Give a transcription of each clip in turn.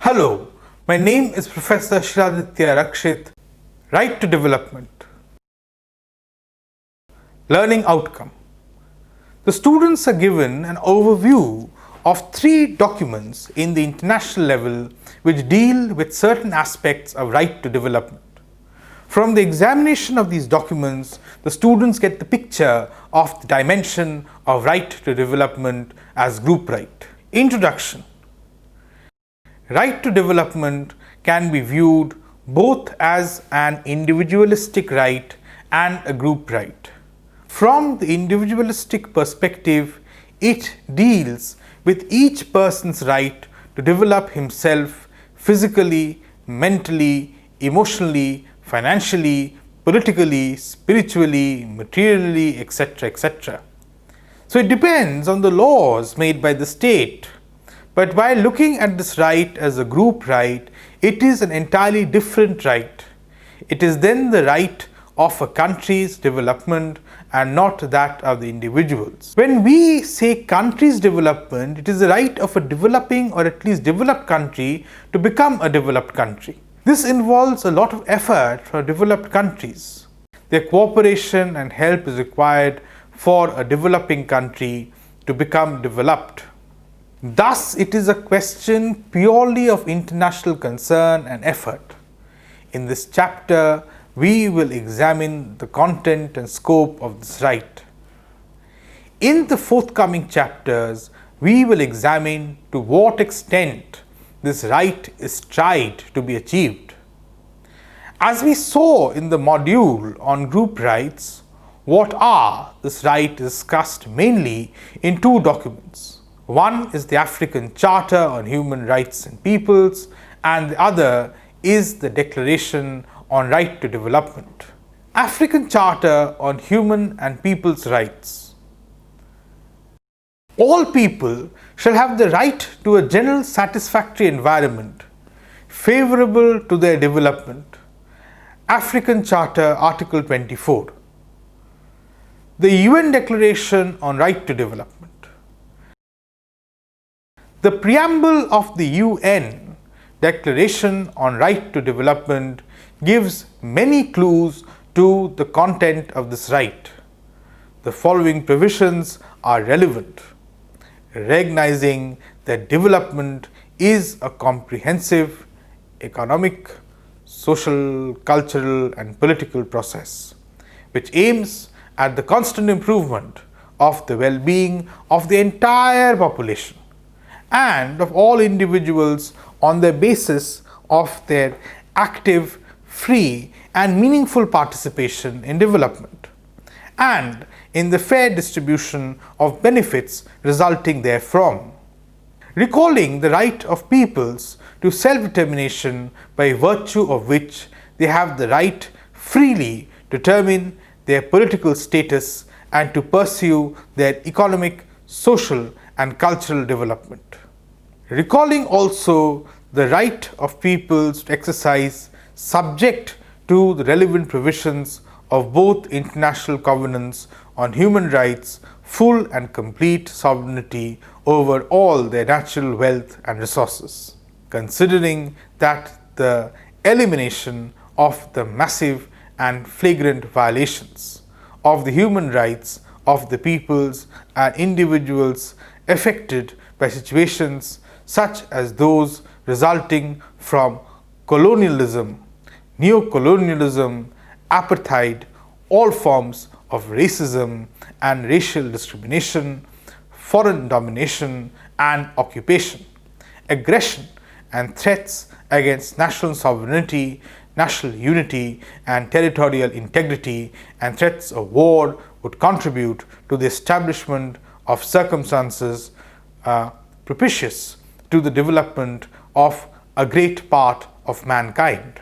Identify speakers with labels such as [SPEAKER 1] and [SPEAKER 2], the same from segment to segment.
[SPEAKER 1] Hello, my name is Professor Shiraditya Rakshit. Right to Development. Learning Outcome. The students are given an overview of 3 documents in the international level which deal with certain aspects of right to development. From the examination of these documents, the students get the picture of the dimension of right to development as group right. Introduction. Right to development can be viewed both as an individualistic right and a group right. From the individualistic perspective, it deals with each person's right to develop himself physically, mentally, emotionally, financially, politically, spiritually, materially, etc., etc. So it depends on the laws made by the state. But while looking at this right as a group right, it is an entirely different right. It is then the right of a country's development and not that of the individuals. When we say country's development, it is the right of a developing or at least developed country to become a developed country. This involves a lot of effort for developed countries. Their cooperation and help is required for a developing country to become developed. Thus, it is a question purely of international concern and effort. In this chapter, we will examine the content and scope of this right. In the forthcoming chapters, we will examine to what extent this right is tried to be achieved. As we saw in the module on group rights, what are this right is discussed mainly in 2 documents. One is the African Charter on Human Rights and Peoples, and the other is the Declaration on Right to Development. African Charter on Human and People's Rights. All people shall have the right to a general satisfactory environment favorable to their development. African Charter, Article 24. The UN Declaration on Right to Development. The preamble of the UN Declaration on Right to Development gives many clues to the content of this right. The following provisions are relevant. Recognizing that development is a comprehensive economic, social, cultural, and political process which aims at the constant improvement of the well-being of the entire population and of all individuals on the basis of their active, free, and meaningful participation in development, and in the fair distribution of benefits resulting therefrom. Recalling the right of peoples to self-determination by virtue of which they have the right freely to determine their political status and to pursue their economic, social, and cultural development. Recalling also the right of peoples to exercise, subject to the relevant provisions of both international covenants on human rights, full and complete sovereignty over all their natural wealth and resources. Considering that the elimination of the massive and flagrant violations of the human rights of the peoples and individuals affected by situations such as those resulting from colonialism, neocolonialism, apartheid, all forms of racism and racial discrimination, foreign domination and occupation, aggression and threats against national sovereignty, national unity and territorial integrity, and threats of war would contribute to the establishment of circumstances propitious to the development of a great part of mankind.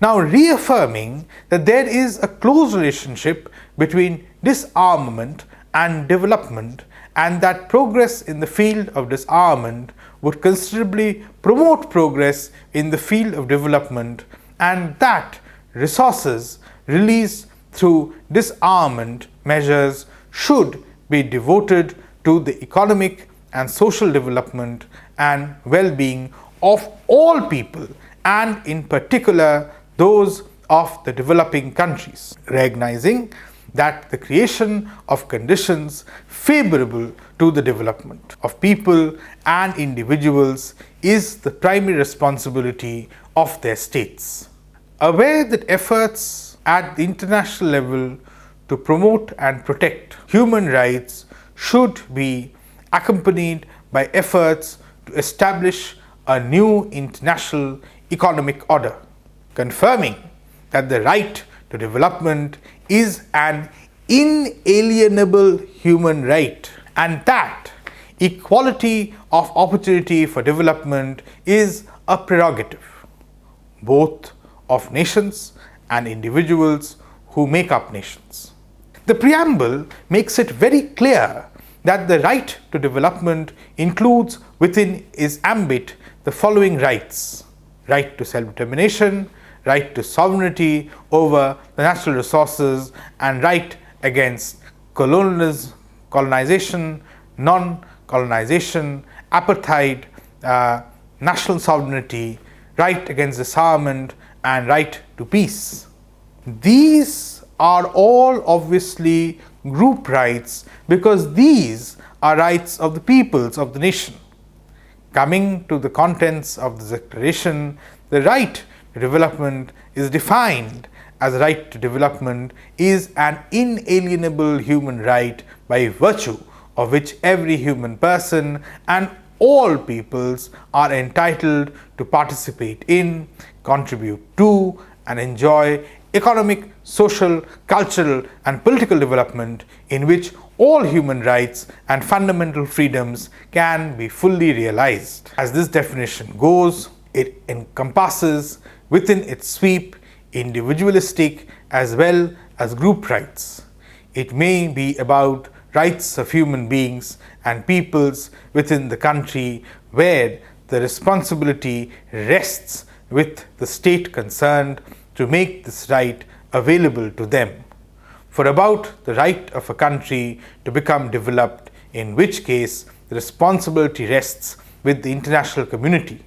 [SPEAKER 1] Now, reaffirming that there is a close relationship between disarmament and development, and that progress in the field of disarmament would considerably promote progress in the field of development, and that resources released through disarmament measures should be devoted to the economic and social development and well-being of all people, and in particular those of the developing countries, recognizing that the creation of conditions favorable to the development of people and individuals is the primary responsibility of their states. Aware that efforts at the international level to promote and protect human rights should be accompanied by efforts to establish a new international economic order, confirming that the right to development is an inalienable human right and that equality of opportunity for development is a prerogative both of nations and individuals who make up nations. The preamble makes it very clear that the right to development includes within its ambit the following rights: right to self-determination, right to sovereignty over the natural resources, and right against colonization, non-colonization, apartheid, national sovereignty, right against disarmament, and right to peace. These are all obviously group rights because these are rights of the peoples of the nation. Coming to the contents of the declaration, the right to development is defined as a right to development is an inalienable human right by virtue of which every human person and all peoples are entitled to participate in, contribute to, and enjoy economic, social, cultural, and political development in which all human rights and fundamental freedoms can be fully realized. As this definition goes, it encompasses within its sweep individualistic as well as group rights. It may be about rights of human beings and peoples within the country where the responsibility rests with the state concerned to make this right available to them. For about the right of a country to become developed, in which case the responsibility rests with the international community.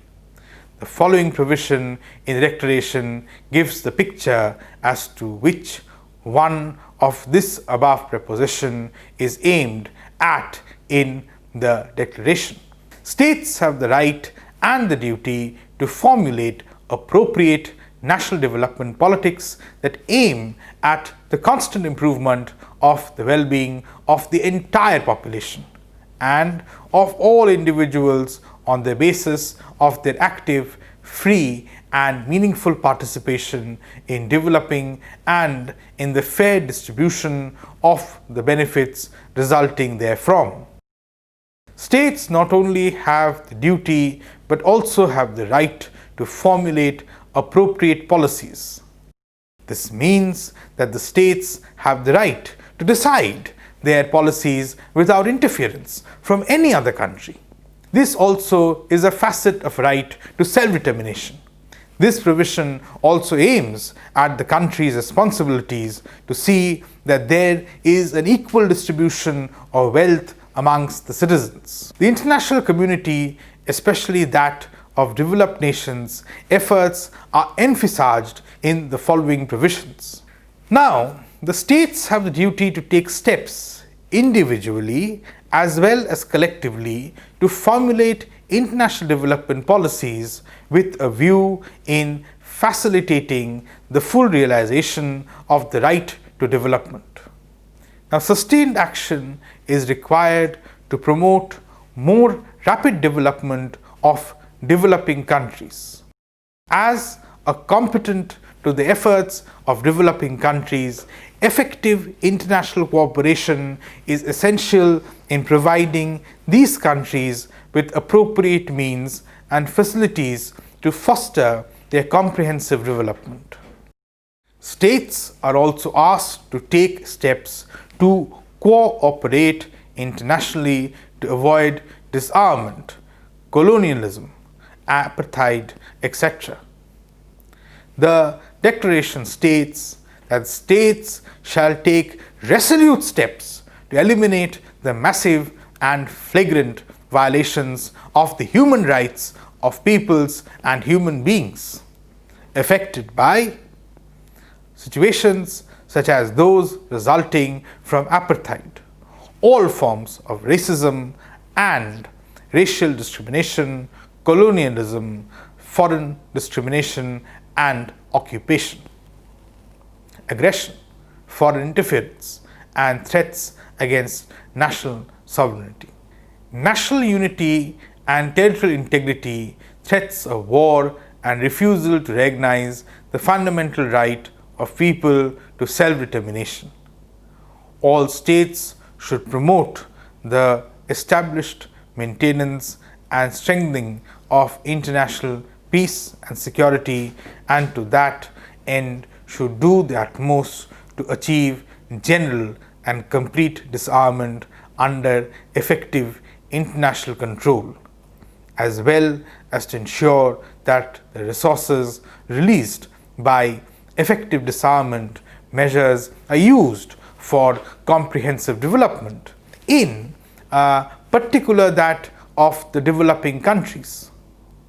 [SPEAKER 1] The following provision in the declaration gives the picture as to which one of this above proposition is aimed at in the declaration. States have the right and the duty to formulate appropriate national development politics that aim at the constant improvement of the well-being of the entire population and of all individuals on the basis of their active, free, and meaningful participation in developing and in the fair distribution of the benefits resulting therefrom. States not only have the duty but also have the right to formulate appropriate policies. This means that the states have the right to decide their policies without interference from any other country. This also is a facet of right to self-determination. This provision also aims at the country's responsibilities to see that there is an equal distribution of wealth amongst the citizens. The international community, especially that of developed nations, efforts are emphasized in the following provisions. Now, the states have the duty to take steps individually as well as collectively to formulate international development policies with a view in facilitating the full realization of the right to development. Now, sustained action is required to promote more rapid development of developing countries. As a competent to the efforts of developing countries, effective international cooperation is essential in providing these countries with appropriate means and facilities to foster their comprehensive development. States are also asked to take steps to cooperate internationally to avoid disarmament, colonialism, apartheid, etc. The declaration states that states shall take resolute steps to eliminate the massive and flagrant violations of the human rights of peoples and human beings affected by situations such as those resulting from apartheid, all forms of racism and racial discrimination, colonialism, foreign discrimination and occupation, aggression, foreign interference, and threats against national sovereignty. National unity and territorial integrity, threats of war, and refusal to recognize the fundamental right of people to self-determination. All states should promote the established maintenance and strengthening of international peace and security, and to that end should do the utmost to achieve general and complete disarmament under effective international control, as well as to ensure that the resources released by effective disarmament measures are used for comprehensive development, in particular that of the developing countries.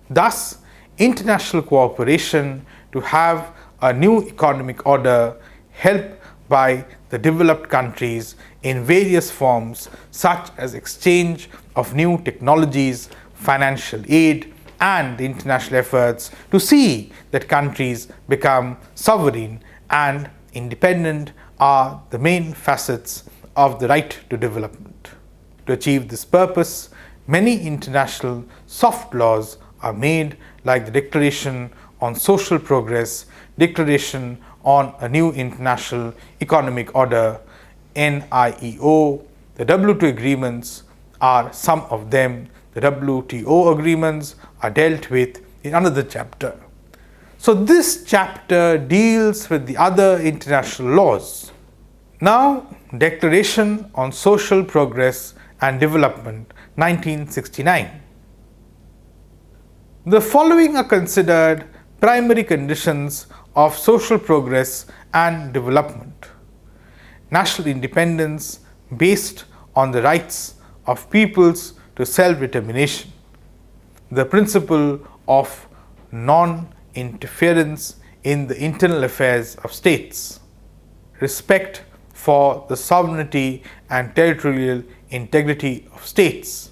[SPEAKER 1] Thus, international cooperation to have a new economic order helped by the developed countries in various forms such as exchange of new technologies, financial aid, and the international efforts to see that countries become sovereign and independent are the main facets of the right to development. To achieve this purpose, many international soft laws are made, like the Declaration on Social Progress, Declaration on a New International Economic Order, NIEO. The WTO agreements are some of them. The WTO agreements are dealt with in another chapter. So this chapter deals with the other international laws. Now, Declaration on Social Progress and Development, 1969. The following are considered primary conditions of social progress and development: national independence based on the rights of peoples to self-determination, the principle of non-interference in the internal affairs of states, respect for the sovereignty and territorial integrity of states,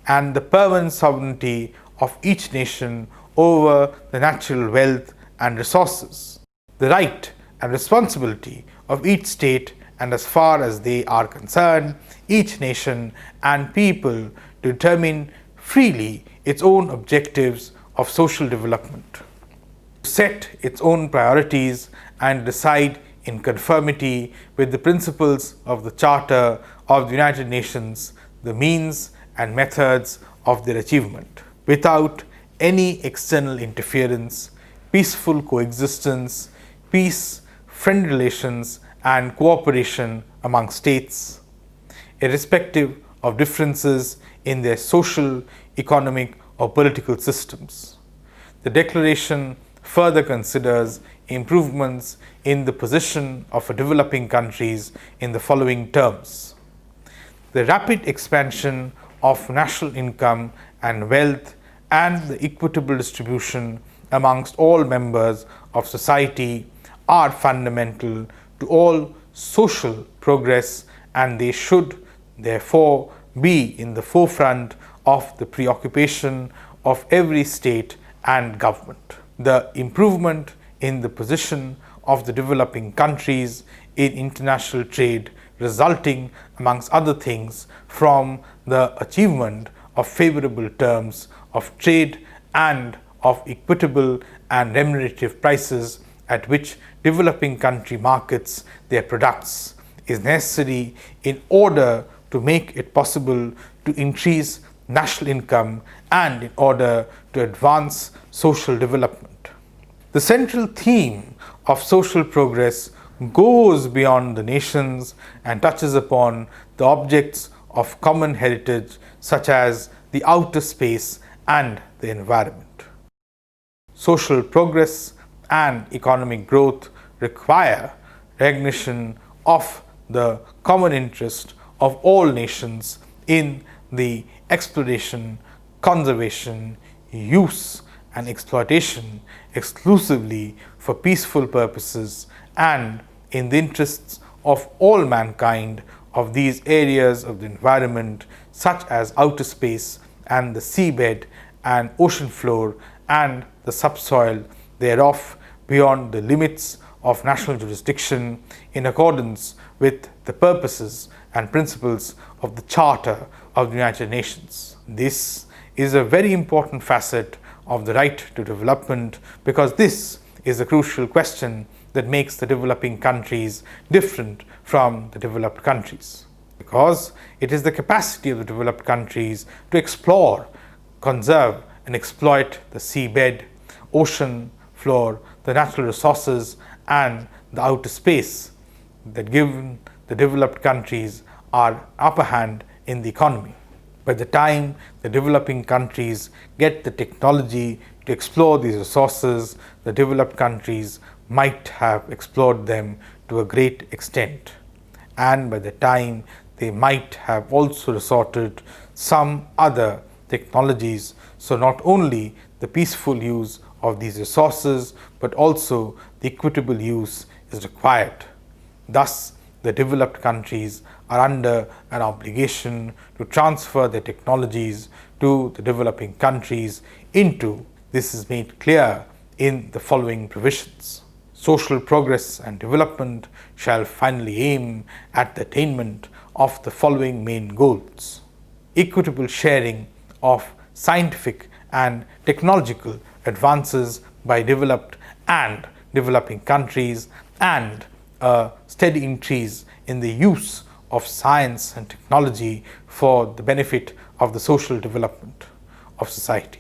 [SPEAKER 1] and the permanent sovereignty of each nation over the natural wealth and resources, the right and responsibility of each state, and as far as they are concerned, each nation and people to determine freely its own objectives of social development, set its own priorities, and decide in conformity with the principles of the Charter of the United Nations the means and methods of their achievement, without any external interference, peaceful coexistence, peace, friend relations, and cooperation among states, irrespective of differences in their social, economic, or political systems. The Declaration further considers improvements in the position of developing countries in the following terms: the rapid expansion of national income and wealth and the equitable distribution amongst all members of society are fundamental to all social progress, and they should therefore be in the forefront of the preoccupation of every state and government. The improvement in the position of the developing countries in international trade, resulting amongst other things from the achievement of favorable terms of trade and of equitable and remunerative prices at which developing country markets their products, is necessary in order to make it possible to increase national income and in order to advance social development. The central theme of social progress goes beyond the nations and touches upon the objects of common heritage, such as the outer space and the environment. Social progress and economic growth require recognition of the common interest of all nations in the exploration, conservation, use and exploitation exclusively for peaceful purposes and in the interests of all mankind of these areas of the environment, such as outer space and the seabed and ocean floor and the subsoil thereof, beyond the limits of national jurisdiction, in accordance with the purposes and principles of the Charter of the United Nations. This is a very important facet of the right to development, because this is a crucial question that makes the developing countries different from the developed countries. Because it is the capacity of the developed countries to explore, conserve and exploit the seabed, ocean floor, the natural resources and the outer space that given the developed countries are upper hand in the economy. By the time the developing countries get the technology to explore these resources, the developed countries might have explored them to a great extent. And by the time they might have also resorted some other technologies, so not only the peaceful use of these resources, but also the equitable use is required. Thus, the developed countries are under an obligation to transfer their technologies to the developing countries into, this is made clear in the following provisions. Social progress and development shall finally aim at the attainment of the following main goals: equitable sharing of scientific and technological advances by developed and developing countries, and a steady increase in the use of science and technology for the benefit of the social development of society.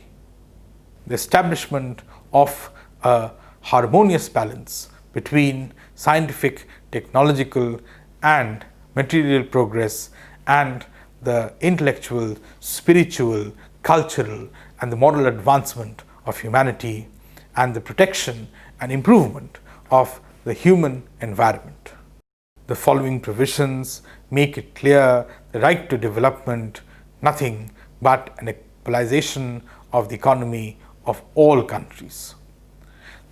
[SPEAKER 1] The establishment of a harmonious balance between scientific, technological and material progress and the intellectual, spiritual, cultural and the moral advancement of humanity, and the protection and improvement of the human environment. The following provisions make it clear the right to development nothing but an equalization of the economy of all countries.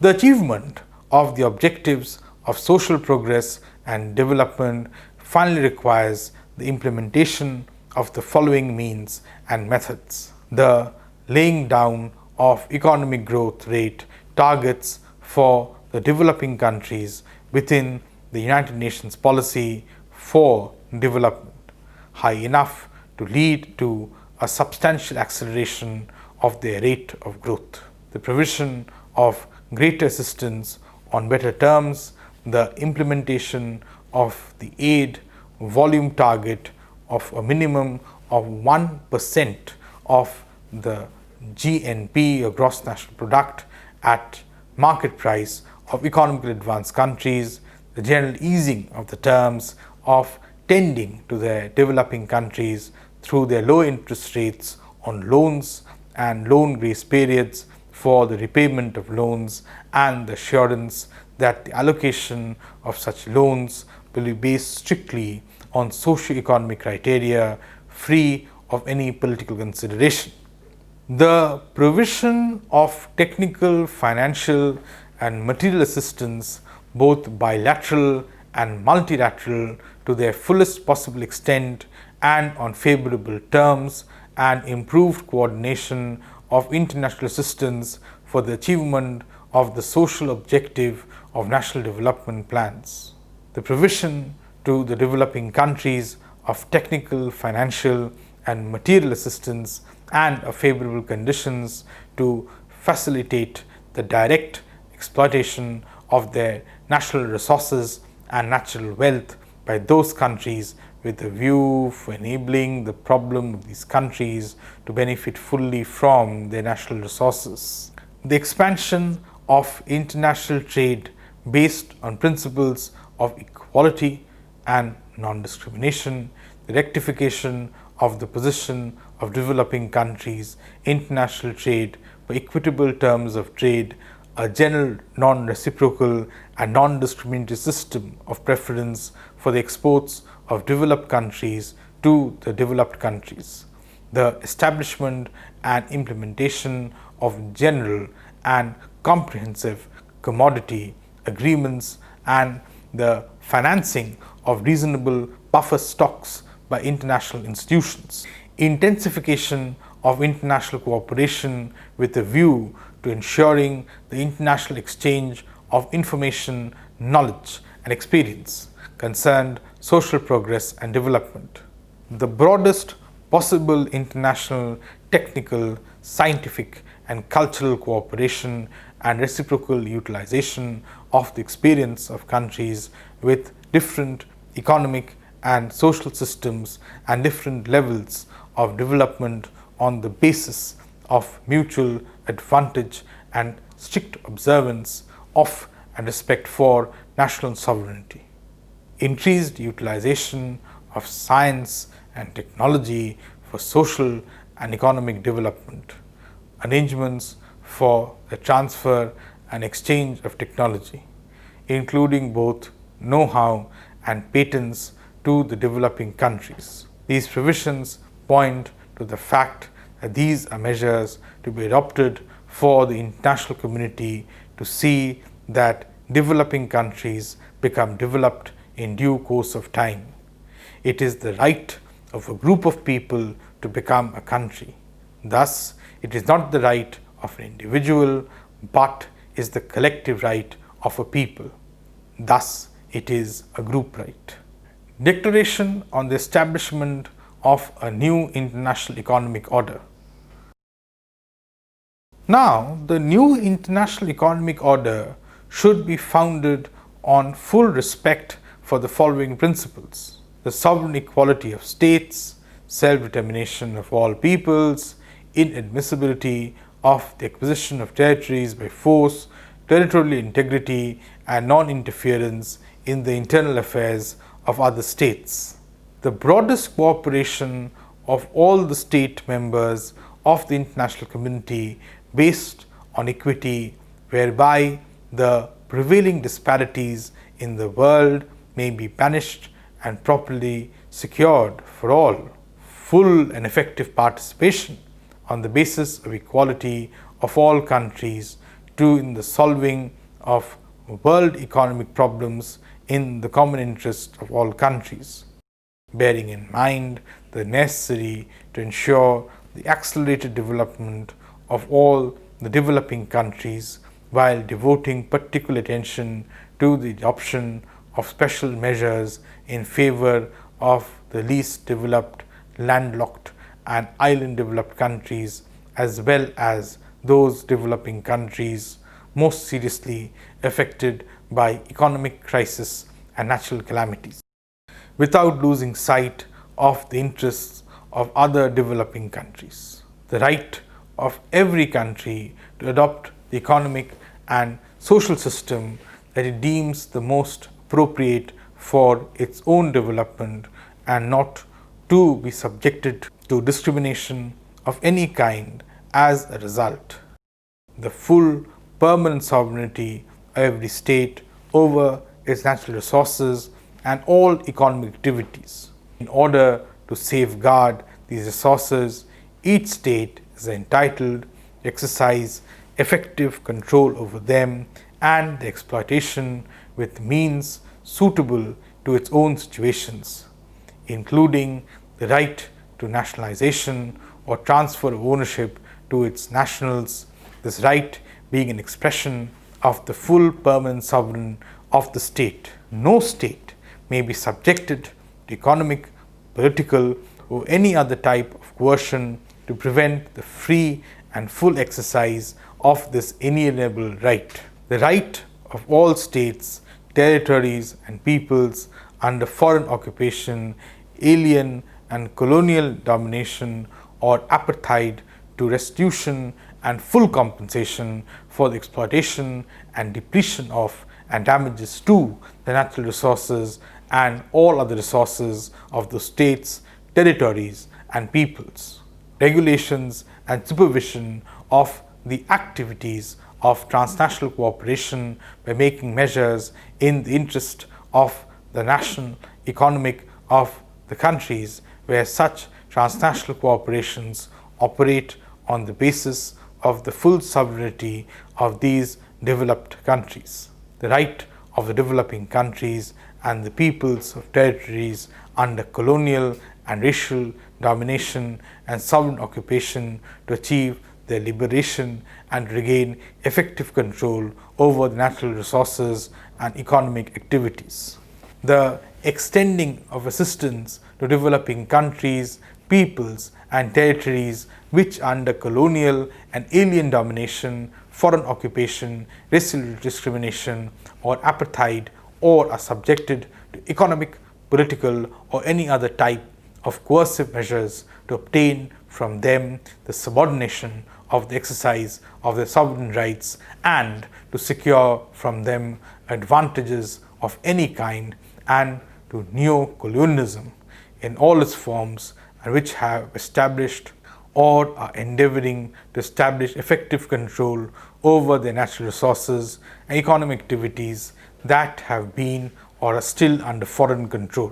[SPEAKER 1] The achievement of the objectives of social progress and development finally requires the implementation of the following means and methods: the laying down of economic growth rate targets for the developing countries within the United Nations policy for development, high enough to lead to a substantial acceleration of their rate of growth; the provision of greater assistance on better terms; the implementation of the aid volume target of a minimum of 1% of the GNP, or gross national product, at market price of economically advanced countries; the general easing of the terms of tending to their developing countries through their low interest rates on loans and loan grace periods for the repayment of loans, and the assurance that the allocation of such loans will be based strictly on socio-economic criteria, free of any political consideration. The provision of technical, financial and material assistance, both bilateral and multilateral, to their fullest possible extent and on favorable terms, and improved coordination of international assistance for the achievement of the social objective of national development plans. The provision to the developing countries of technical, financial and material assistance and of favorable conditions to facilitate the direct exploitation of their natural resources and natural wealth by those countries, with a view for enabling the problem of these countries to benefit fully from their natural resources. The expansion of international trade based on principles of equality and non-discrimination, the rectification of the position of developing countries, international trade by equitable terms of trade, a general non-reciprocal and non-discriminatory system of preference for the exports of developed countries to the developed countries, the establishment and implementation of general and comprehensive commodity agreements, and the financing of reasonable buffer stocks by international institutions. Intensification of international cooperation with a view to ensuring the international exchange of information, knowledge, and experience concerned social progress and development. The broadest possible international technical, scientific, and cultural cooperation and reciprocal utilization of the experience of countries with different economic and social systems and different levels of development on the basis of mutual advantage and strict observance of and respect for national sovereignty. Increased utilization of science and technology for social and economic development. Arrangements for the transfer and exchange of technology, including both know-how and patents to the developing countries. These provisions point to the fact that these are measures to be adopted for the international community to see that developing countries become developed in due course of time. It is the right of a group of people to become a country. Thus, it is not the right of an individual, but is the collective right of a people. Thus, it is a group right. Declaration on the establishment of a new international economic order. Now, the new international economic order should be founded on full respect for the following principles: the sovereign equality of states, self-determination of all peoples, inadmissibility of the acquisition of territories by force, territorial integrity, and non-interference in the internal affairs of other states. The broadest cooperation of all the state members of the international community based on equity, whereby the prevailing disparities in the world may be banished and properly secured for all. Full and effective participation on the basis of equality of all countries in the solving of world economic problems in the common interest of all countries, bearing in mind the necessary to ensure the accelerated development of all the developing countries, while devoting particular attention to the adoption of special measures in favor of the least developed, landlocked, and island developed countries, as well as those developing countries most seriously affected by economic crisis and natural calamities, without losing sight of the interests of other developing countries. The right of every country to adopt the economic and social system that it deems the most appropriate for its own development, and not to be subjected to discrimination of any kind as a result. The full permanent sovereignty of every state over its natural resources and all economic activities. In order to safeguard these resources, each state is entitled to exercise effective control over them and their exploitation with means suitable to its own situations, including the right to nationalization or transfer of ownership to its nationals, this right being an expression of the full permanent sovereign of the state. No state may be subjected to economic, political, or any other type of coercion to prevent the free and full exercise of this inalienable right. The right of all states, territories, and peoples under foreign occupation, alien and colonial domination, or apartheid to restitution and full compensation for the exploitation and depletion of and damages to the natural resources and all other resources of the states, territories, and peoples. Regulations and supervision of the activities of transnational cooperation by making measures in the interest of the national economic of the countries where such transnational corporations operate on the basis of the full sovereignty of these developed countries. The right of the developing countries and the peoples of territories under colonial and racial domination and sovereign occupation to achieve their liberation and regain effective control over the natural resources and economic activities. The extending of assistance to developing countries, peoples and territories which under colonial and alien domination, foreign occupation, racial discrimination or apartheid or are subjected to economic, political or any other type of coercive measures to obtain from them the subordination of the exercise of their sovereign rights and to secure from them advantages of any kind, and to neo-colonialism in all its forms, and which have established or are endeavoring to establish effective control over their natural resources and economic activities that have been or are still under foreign control.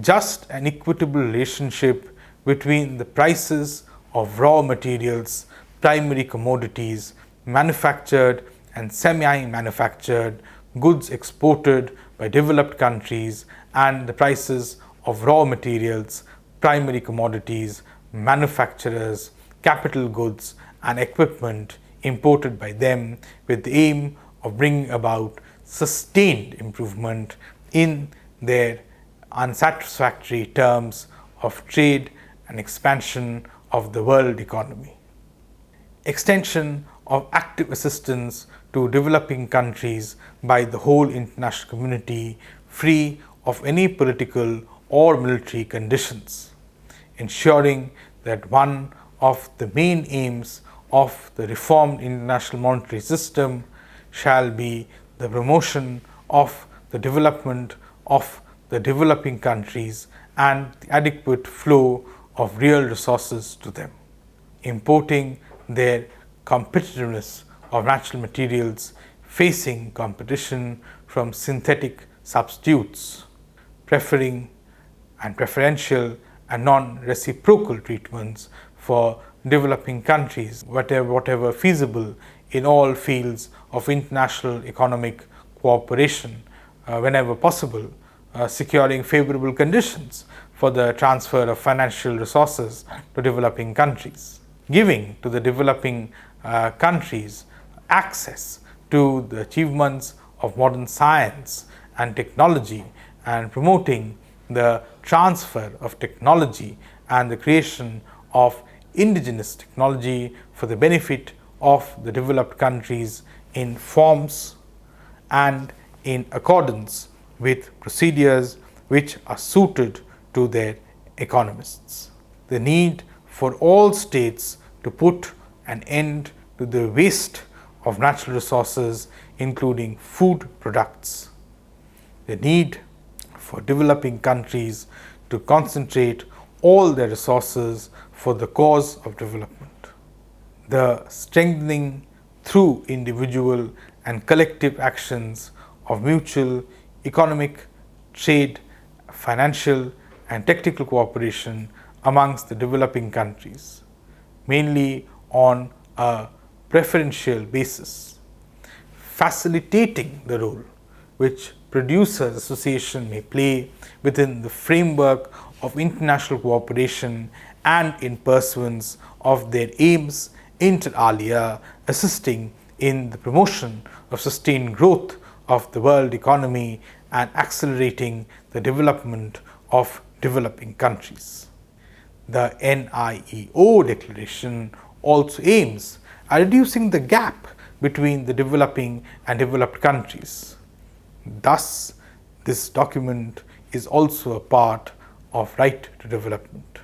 [SPEAKER 1] Just and equitable relationship between the prices of raw materials, primary commodities, manufactured and semi-manufactured goods exported by developed countries and the prices of raw materials, primary commodities, manufacturers, capital goods and equipment imported by them with the aim of bringing about sustained improvement in their unsatisfactory terms of trade and expansion of the world economy. Extension of active assistance to developing countries by the whole international community free of any political or military conditions, ensuring that one of the main aims of the reformed international monetary system shall be the promotion of the development of the developing countries and the adequate flow of real resources to them, importing their competitiveness of natural materials facing competition from synthetic substitutes, preferring and preferential and non-reciprocal treatments for developing countries, whatever feasible in all fields of international economic cooperation whenever possible, securing favorable conditions for the transfer of financial resources to developing countries, giving to the developing countries access to the achievements of modern science and technology, and promoting the transfer of technology and the creation of indigenous technology for the benefit of the developed countries in forms and in accordance with procedures which are suited to their economists. The need for all states to put an end to the waste of natural resources, including food products. The need for developing countries to concentrate all their resources for the cause of development. The strengthening through individual and collective actions of mutual economic, trade, financial and technical cooperation amongst the developing countries, mainly on a preferential basis, facilitating the role which producers association may play within the framework of international cooperation and in pursuance of their aims inter alia, assisting in the promotion of sustained growth of the world economy and accelerating the development of developing countries. The NIEO declaration also aims at reducing the gap between the developing and developed countries. Thus, this document is also a part of right to development.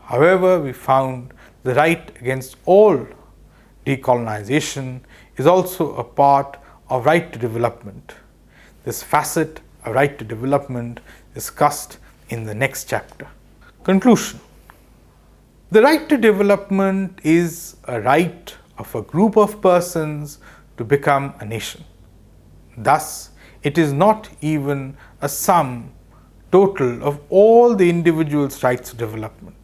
[SPEAKER 1] However, we found the right against all decolonization is also a part of right to development. This facet of right to development is discussed in the next chapter. Conclusion. The right to development is a right of a group of persons to become a nation. Thus, it is not even a sum total of all the individual's rights to development.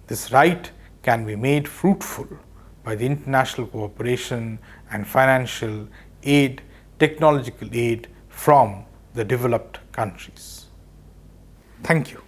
[SPEAKER 1] This right can be made fruitful by the international cooperation and financial aid, technological aid from the developed countries. Thank you.